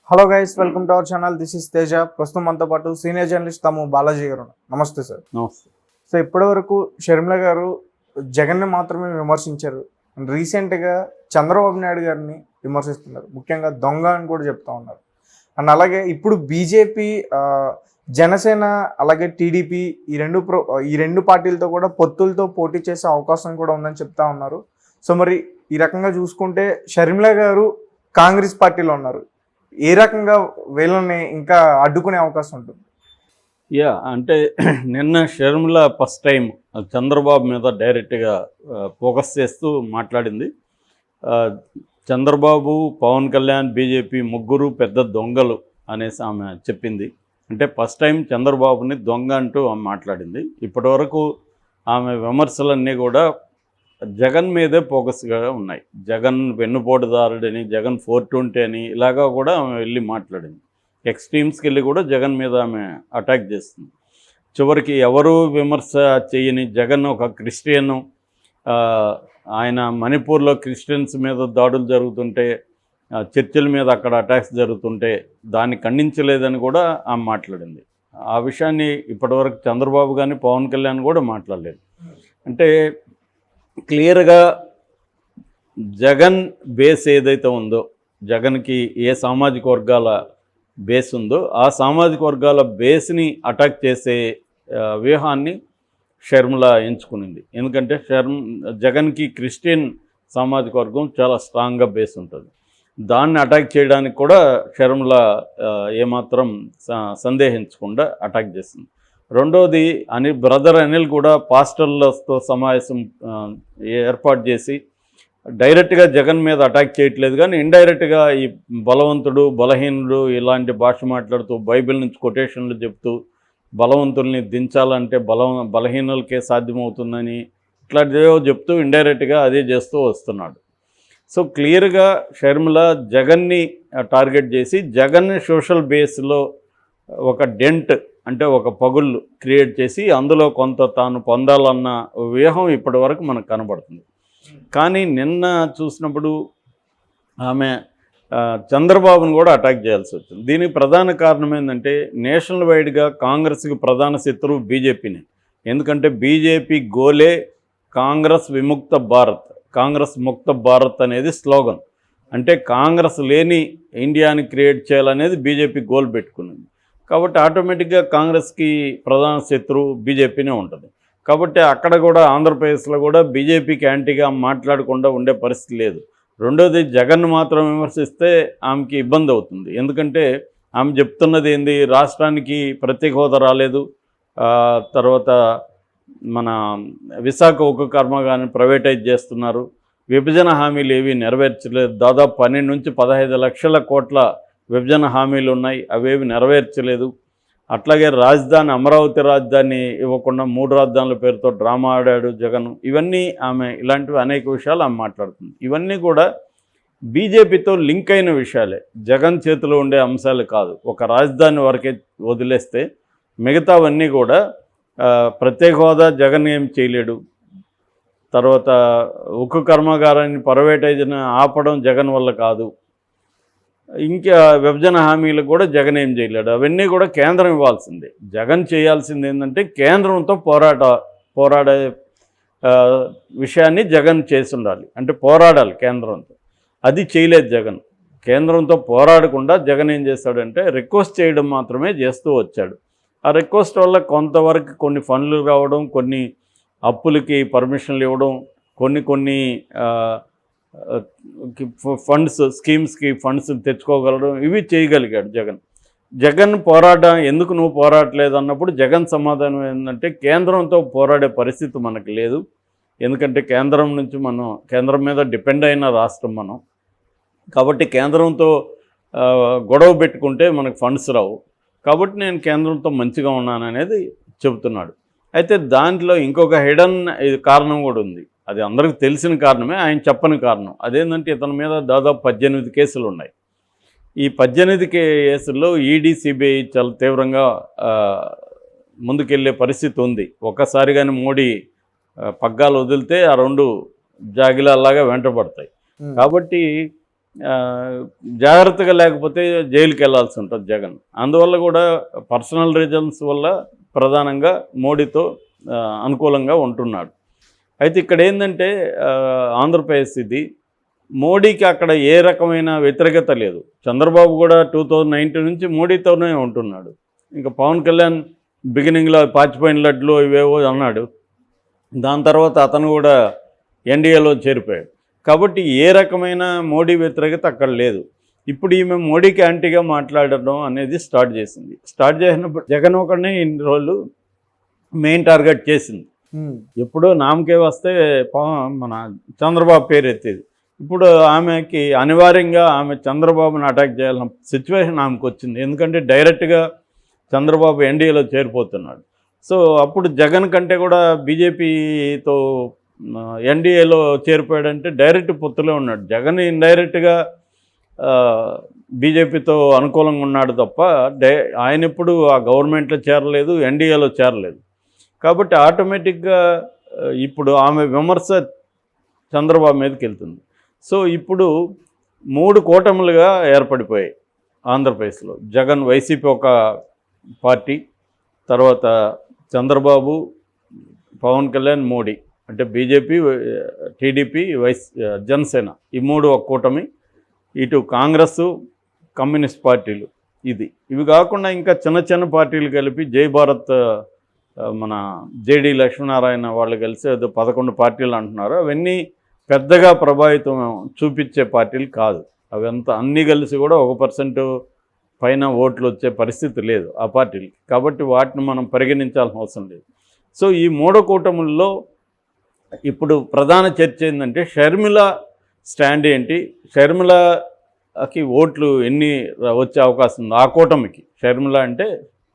Hello guys, welcome to our channel. This is Teja. ప్రస్తుతం మనతో పాటు సీనియర్ జర్నలిస్ట్ తాము బాలాజీ గారు. నమస్తే సార్. నమస్తే. సో ఇప్పటివరకు షర్మిల గారు జగన్ని మాత్రమే విమర్శించారు. రీసెంట్గా చంద్రబాబు నాయుడు గారిని విమర్శిస్తున్నారు, ముఖ్యంగా దొంగ అని కూడా చెప్తా ఉన్నారు. అండ్ అలాగే ఇప్పుడు బీజేపీ, జనసేన అలాగే టీడీపీ ఈ రెండు పార్టీలతో కూడా పొత్తులతో పోటీ చేసే అవకాశం కూడా ఉందని చెప్తా ఉన్నారు. సో మరి ఈ రకంగా చూసుకుంటే షర్మిల గారు కాంగ్రెస్ పార్టీలో ఉన్నారు. ఏ రకంగా వీళ్ళని ఇంకా అడ్డుకునే అవకాశం ఉంటుంది? అంటే నిన్న షర్మిల ఫస్ట్ టైం చంద్రబాబు మీద డైరెక్ట్గా ఫోకస్ చేస్తూ మాట్లాడింది. చంద్రబాబు, పవన్ కళ్యాణ్, బీజేపీ ముగ్గురు పెద్ద దొంగలు అనేసి ఆమె చెప్పింది. అంటే ఫస్ట్ టైం చంద్రబాబుని దొంగ అంటూ ఆమె మాట్లాడింది. ఇప్పటివరకు ఆమె విమర్శలన్నీ కూడా జగన్ మీదే ఫోకస్గా ఉన్నాయి. జగన్ వెన్నుపోటుదారుడని, జగన్ 420 అని ఇలాగా కూడా ఆమె వెళ్ళి మాట్లాడింది. ఎక్స్ట్రీమ్స్కి వెళ్ళి కూడా జగన్ మీద ఆమె అటాక్ చేస్తుంది. చివరికి ఎవరు విమర్శ చేయని జగన్ ఒక క్రిస్టియను, ఆయన మణిపూర్లో క్రిస్టియన్స్ మీద దాడులు జరుగుతుంటే, చర్చిల మీద అక్కడ అటాక్స్ జరుగుతుంటే దాన్ని ఖండించలేదని కూడా ఆమె మాట్లాడింది. ఆ విషయాన్ని ఇప్పటివరకు చంద్రబాబు కానీ పవన్ కళ్యాణ్ కూడా మాట్లాడలేదు. అంటే క్లియర్గా జగన్ బేస్ ఏదైతే ఉందో, జగన్కి ఏ సామాజిక వర్గాల బేస్ ఉందో ఆ సామాజిక వర్గాల బేస్ని అటాక్ చేసే వ్యూహాన్ని షర్మిల ఎంచుకునింది. ఎందుకంటే జగన్కి క్రిస్టియన్ సామాజిక వర్గం చాలా స్ట్రాంగ్గా బేస్ ఉంటుంది. దాన్ని అటాక్ చేయడానికి కూడా షర్మిల ఏమాత్రం సందేహించకుండా అటాక్ చేసింది. రెండోది, బ్రదర్ అనిల్ కూడా పాస్టర్లతో సమావేశం ఏర్పాటు చేసి డైరెక్ట్గా జగన్ మీద అటాక్ చేయట్లేదు, కానీ ఇండైరెక్ట్గా ఈ బలవంతుడు, బలహీనుడు ఇలాంటి భాష మాట్లాడుతూ బైబిల్ నుంచి కొటేషన్లు చెప్తూ బలవంతుల్ని దించాలంటే బలహీనులకే సాధ్యమవుతుందని ఇట్లాంటివో చెప్తూ ఇండైరెక్ట్గా అదే చేస్తూ వస్తున్నాడు. సో క్లియర్గా షర్మిల జగన్ని టార్గెట్ చేసి జగన్ని సోషల్ బేస్లో ఒక డెంట్, అంటే ఒక పగుళ్ళు క్రియేట్ చేసి అందులో కొంత తాను పొందాలన్న వ్యూహం ఇప్పటి వరకు మనకు కనబడుతుంది. కానీ నిన్న చూసినప్పుడు ఆమె చంద్రబాబును కూడా అటాక్ చేయాల్సి వచ్చింది. దీనికి ప్రధాన కారణం ఏంటంటే, నేషనల్ వైడ్గా కాంగ్రెస్కి ప్రధాన శత్రువు బీజేపీని. ఎందుకంటే బీజేపీ గోలే కాంగ్రెస్ విముక్త భారత్, కాంగ్రెస్ ముక్త భారత్ అనేది స్లోగన్. అంటే కాంగ్రెస్ లేని ఇండియాని క్రియేట్ చేయాలనేది బీజేపీ గోల్ పెట్టుకున్నది. కాబట్టి ఆటోమేటిక్గా కాంగ్రెస్కి ప్రధాన శత్రువు బీజేపీనే ఉంటుంది. కాబట్టి అక్కడ కూడా ఆంధ్రప్రదేశ్లో కూడా బీజేపీకి యాంటీగా మాట్లాడకుండా ఉండే పరిస్థితి లేదు. రెండోది, జగన్ మాత్రం విమర్శిస్తే ఆమెకి ఇబ్బంది అవుతుంది. ఎందుకంటే ఆమె చెప్తున్నది ఏంది, రాష్ట్రానికి ప్రత్యేక హోదా రాలేదు, తర్వాత మన విశాఖ ఉక్కు కర్మాగారాన్ని ప్రైవేటైజ్ చేస్తున్నారు, విభజన హామీలు ఏవి నెరవేర్చలేదు, దాదాపు 12 నుంచి 15 లక్షల కోట్ల విభజన హామీలు ఉన్నాయి, అవేవి నెరవేర్చలేదు. అట్లాగే రాజధాని, అమరావతి రాజధాని ఇవ్వకుండా 3 రాజధానుల పేరుతో డ్రామా ఆడాడు జగన్. ఇవన్నీ ఆమె ఇలాంటివి అనేక విషయాలు ఆమె మాట్లాడుతుంది. ఇవన్నీ కూడా బీజేపీతో లింక్ అయిన విషయాలే, జగన్ చేతిలో ఉండే అంశాలు కాదు. ఒక రాజధాని వరకే వదిలేస్తే మిగతావన్నీ కూడా ప్రత్యేక హోదా జగన్ ఏం చేయలేడు, తర్వాత ఉక్కు కర్మాగారాన్ని ప్రైవేటైజ్ని ఆపడం జగన్ వల్ల కాదు, ఇంకా విభజన హామీలు కూడా జగన్ ఏం చేయలేడు. అవన్నీ కూడా కేంద్రం ఇవ్వాల్సిందే. జగన్ చేయాల్సింది ఏంటంటే కేంద్రంతో పోరాడే విషయాన్ని జగన్ చేసి ఉండాలి. అంటే పోరాడాలి కేంద్రంతో. అది చేయలేదు జగన్. కేంద్రంతో పోరాడకుండా జగన్ ఏం చేస్తాడంటే రిక్వెస్ట్ చేయడం మాత్రమే చేస్తూ వచ్చాడు. ఆ రిక్వెస్ట్ వల్ల కొంతవరకు కొన్ని ఫండ్లు రావడం, కొన్ని అప్పులకి పర్మిషన్లు ఇవ్వడం, కొన్ని స్కీమ్స్కి ఫండ్స్ తెచ్చుకోగలడం, ఇవి చేయగలిగాడు జగన్ ఎందుకు నువ్వు పోరాడలేదు అన్నప్పుడు జగన్ సమాధానం ఏంటంటే, కేంద్రంతో పోరాడే పరిస్థితి మనకు లేదు. ఎందుకంటే కేంద్రం మీద డిపెండ్ అయిన రాష్ట్రం మనం. కాబట్టి కేంద్రంతో గొడవ పెట్టుకుంటే మనకు ఫండ్స్ రావు. కాబట్టి నేను కేంద్రంతో మంచిగా ఉన్నాననేది చెబుతున్నాడు. అయితే దాంట్లో ఇంకొక హిడెన్ కారణం కూడా ఉంది. అది అందరికీ తెలిసిన కారణమే, ఆయన చెప్పని కారణం. అదేంటంటే ఇతని మీద దాదాపు 18 కేసులు ఉన్నాయి. ఈ 18 కేసుల్లో ఈడీ, సిబిఐ చాలా తీవ్రంగా ముందుకెళ్ళే పరిస్థితి ఉంది. ఒక్కసారి కానీ మోడీ పగ్గాలు వదిలితే ఆ 2 జాగిలాల్లాగా వెంటబడతాయి. కాబట్టి ఆ, జాగ్రత్తగా లేకపోతే జైలుకి వెళ్ళాల్సి ఉంటుంది జగన్. అందువల్ల కూడా పర్సనల్ రీజన్స్ వల్ల ప్రధానంగా మోడీతో అనుకూలంగా ఉంటున్నాడు. అయితే ఇక్కడ ఏంటంటే ఆంధ్రప్రదేశ్ ఇది, మోడీకి అక్కడ ఏ రకమైన వ్యతిరేకత లేదు. చంద్రబాబు కూడా 2019 నుంచి మోడీతోనే ఉంటున్నాడు. ఇంకా పవన్ కళ్యాణ్ బిగినింగ్లో పాచిపోయిన లడ్లు ఇవేవో అన్నాడు, దాని తర్వాత అతను కూడా ఎన్డీఏలో చేరిపోయాడు. కాబట్టి ఏ రకమైన మోడీ వ్యతిరేకత అక్కడ లేదు. ఇప్పుడు ఈమె మోడీకి యాంటీగా మాట్లాడడం అనేది స్టార్ట్ చేసింది. స్టార్ట్ చేసినప్పుడు జగన్ ఒకనే ఇన్ని రోజులు మెయిన్ టార్గెట్ చేసింది. ఎప్పుడో నామకే వస్తే మన చంద్రబాబు పేరు ఎత్తేది. ఇప్పుడు ఆమెకి అనివార్యంగా ఆమె చంద్రబాబుని అటాక్ చేయాలన్న సిచ్యువేషన్ ఆమెకు వచ్చింది. ఎందుకంటే డైరెక్ట్గా చంద్రబాబు ఎన్డీఏలో చేరిపోతున్నాడు. సో అప్పుడు జగన్ కంటే కూడా బీజేపీతో ఎన్డీఏలో చేరిపోయాడంటే డైరెక్ట్ పొత్తులో ఉన్నాడు. జగన్ ఇండైరెక్ట్గా బీజేపీతో అనుకూలంగా ఉన్నాడు తప్ప ఆయన ఎప్పుడు ఆ గవర్నమెంట్లో చేరలేదు, ఎన్డీఏలో చేరలేదు. కాబట్టి ఆటోమేటిక్గా ఇప్పుడు ఆమె విమర్శ చంద్రబాబు మీదకి వెళ్తుంది. సో ఇప్పుడు 3 కూటములుగా ఏర్పడిపోయాయి ఆంధ్రప్రదేశ్లో. జగన్ వైసీపీ ఒక పార్టీ, తర్వాత చంద్రబాబు, పవన్ కళ్యాణ్, మోడీ అంటే బీజేపీ, టీడీపీ, జనసేన, ఈ 3 ఒక కూటమి. ఇటు కాంగ్రెస్, కమ్యూనిస్ట్ పార్టీలు, ఇవి కాకుండా ఇంకా చిన్న చిన్న పార్టీలు కలిపి జై భారత్, మన జేడి లక్ష్మీనారాయణ వాళ్ళు కలిసి ఏదో 11 పార్టీలు అంటున్నారు. అవన్నీ పెద్దగా ప్రభావితం చూపించే పార్టీలు కాదు. అవంతా అన్నీ కలిసి కూడా 1% పైన ఓట్లు వచ్చే పరిస్థితి లేదు ఆ పార్టీలకి. కాబట్టి వాటిని మనం పరిగణించాల్సిన అవసరం లేదు. సో ఈ 3 కూటముల్లో ఇప్పుడు ప్రధాన చర్చ ఏంటంటే షర్మిల స్టాండ్ ఏంటి, షర్మిలకి ఓట్లు ఎన్ని వచ్చే అవకాశం ఉంది ఆ కూటమికి. షర్మిల అంటే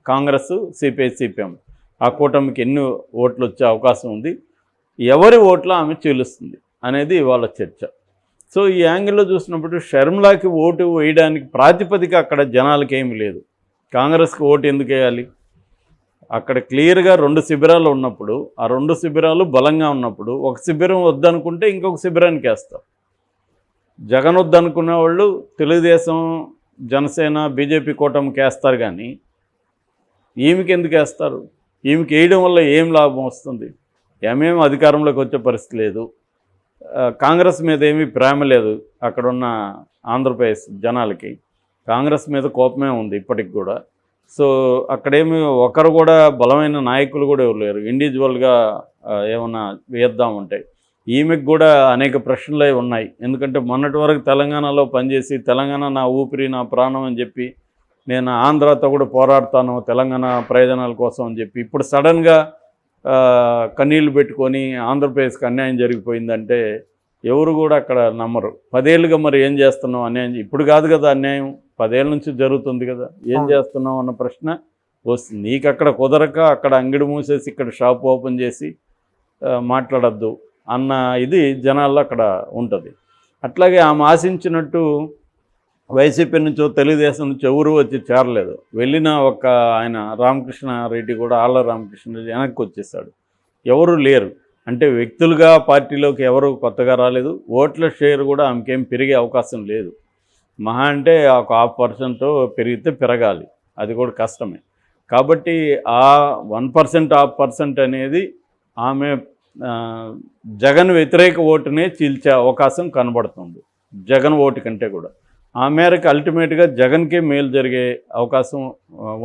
కాంగ్రెస్, సిపిఐ, సిపిఎం, ఆ కూటమికి ఎన్ని ఓట్లు వచ్చే అవకాశం ఉంది, ఎవరి ఓట్లు ఆమె చీలుస్తుంది అనేది వాళ్ళ చర్చ. సో ఈ యాంగిల్లో చూసినప్పుడు షర్మిలాకి ఓటు వేయడానికి ప్రాతిపదిక అక్కడ జనాలకి ఏమి లేదు. కాంగ్రెస్కి ఓటు ఎందుకు వేయాలి? అక్కడ క్లియర్గా 2 శిబిరాలు ఉన్నప్పుడు, ఆ 2 శిబిరాలు బలంగా ఉన్నప్పుడు ఒక శిబిరం వద్దనుకుంటే ఇంకొక శిబిరానికి వేస్తారు. జగన్ వద్దనుకునే వాళ్ళు తెలుగుదేశం, జనసేన, బీజేపీ కూటమికి వేస్తారు. కానీ ఈమెకి ఎందుకు వేస్తారు? ఈమెకి వేయడం వల్ల ఏం లాభం వస్తుంది? ఏమేమి అధికారంలోకి వచ్చే పరిస్థితి లేదు. కాంగ్రెస్ మీద ఏమీ ప్రేమ లేదు. అక్కడున్న ఆంధ్రప్రదేశ్ జనాలకి కాంగ్రెస్ మీద కోపమే ఉంది ఇప్పటికి కూడా. సో అక్కడేమి ఒకరు కూడా బలమైన నాయకులు కూడా ఎవరు లేరు. ఇండివిజువల్గా ఏమన్నా వేద్దామంటే ఈమెకు కూడా అనేక ప్రశ్నలు ఉన్నాయి. ఎందుకంటే మొన్నటి వరకు తెలంగాణలో పనిచేసి తెలంగాణ నా ఊపిరి, నా ప్రాణం అని చెప్పి, నేను ఆంధ్రాతో కూడా పోరాడతాను తెలంగాణ ప్రయోజనాల కోసం అని చెప్పి, ఇప్పుడు సడన్గా కన్నీళ్లు పెట్టుకొని ఆంధ్రప్రదేశ్కి అన్యాయం జరిగిపోయిందంటే ఎవరు కూడా అక్కడ నమ్మరు. 10 ఏళ్ళుగా మరి ఏం చేస్తున్నావు అన్యాయం? ఇప్పుడు కాదు కదా అన్యాయం, 10 ఏళ్ళ నుంచి జరుగుతుంది కదా, ఏం చేస్తున్నావు అన్న ప్రశ్న వస్తుంది. నీకు అక్కడ కుదరక అక్కడ అంగడి మూసేసి ఇక్కడ షాప్ ఓపెన్ చేసి మాట్లాడద్దు అన్న ఇది జనాల్లో అక్కడ ఉంటుంది. అట్లాగే ఆమె ఆశించినట్టు వైసీపీ నుంచో తెలుగుదేశం నుంచి ఎవరు వచ్చి చేరలేదు. వెళ్ళిన ఒక ఆయన రామకృష్ణారెడ్డి కూడా, ఆళ్ళ రామకృష్ణారెడ్డి వెనక్కి వచ్చేసాడు. ఎవరు లేరు. అంటే వ్యక్తులుగా పార్టీలోకి ఎవరు కొత్తగా రాలేదు. ఓట్ల షేర్ కూడా ఆమెకేం పెరిగే అవకాశం లేదు. మహా అంటే ఒక 0.5% పెరిగితే పెరగాలి, అది కూడా కష్టమే. కాబట్టి ఆ 1%, 0.5% అనేది ఆమె జగన్ వ్యతిరేక ఓటునే చీల్చే అవకాశం కనబడుతుంది, జగన్ ఓటు కంటే కూడా. ఆ మేరకు అల్టిమేట్గా జగన్కే మేలు జరిగే అవకాశం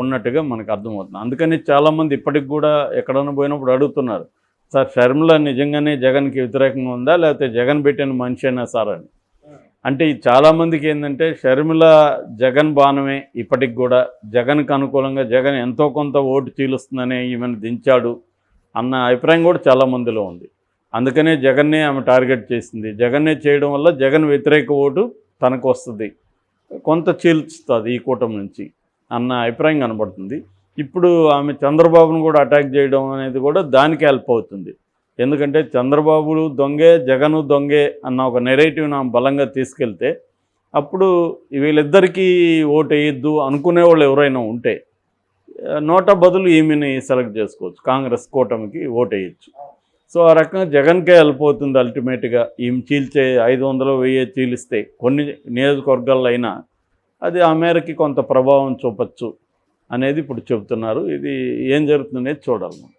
ఉన్నట్టుగా మనకు అర్థమవుతుంది. అందుకని చాలామంది ఇప్పటికి కూడా ఎక్కడన్నా పోయినప్పుడు అడుగుతున్నారు, సార్ షర్మిల నిజంగానే జగన్కి వ్యతిరేకంగా ఉందా, లేకపోతే జగన్ పెట్టిన మనిషి అయినా సార్ అని. అంటే చాలామందికి ఏంటంటే షర్మిల జగన్ బాణమే, ఇప్పటికి కూడా జగన్కి అనుకూలంగా జగన్ ఎంతో కొంత ఓటు చీలుస్తుందనే ఈమెను దించాడు అన్న అభిప్రాయం కూడా చాలామందిలో ఉంది. అందుకనే జగన్నే ఆమె టార్గెట్ చేసింది. జగన్నే చేయడం వల్ల జగన్ వ్యతిరేక ఓటు తనకు వస్తుంది, కొంత చీల్చుతుంది ఈ కూటమి నుంచి అన్న అభిప్రాయం కనబడుతుంది. ఇప్పుడు ఆమె చంద్రబాబును కూడా అటాక్ చేయడం అనేది కూడా దానికి హెల్ప్ అవుతుంది. ఎందుకంటే చంద్రబాబు దొంగే, జగను దొంగే అన్న ఒక నెరేటివ్ని ఆమె బలంగా తీసుకెళ్తే అప్పుడు వీళ్ళిద్దరికీ ఓటు వేయద్దు అనుకునేవాళ్ళు ఎవరైనా ఉంటే నోటా బదులు ఈమెని సెలెక్ట్ చేసుకోవచ్చు, కాంగ్రెస్ కూటమికి ఓటు వేయచ్చు. సో ఆ రకంగా జగన్కే వెళ్ళిపోతుంది అల్టిమేట్గా. ఈమె చీల్చే 500 1000 చీలిస్తే కొన్ని నియోజకవర్గాల్లో అయినా అది ఆ మేరకి కొంత ప్రభావం చూపచ్చు అనేది ఇప్పుడు చెబుతున్నారు. ఇది ఏం జరుగుతుందనేది చూడాలి.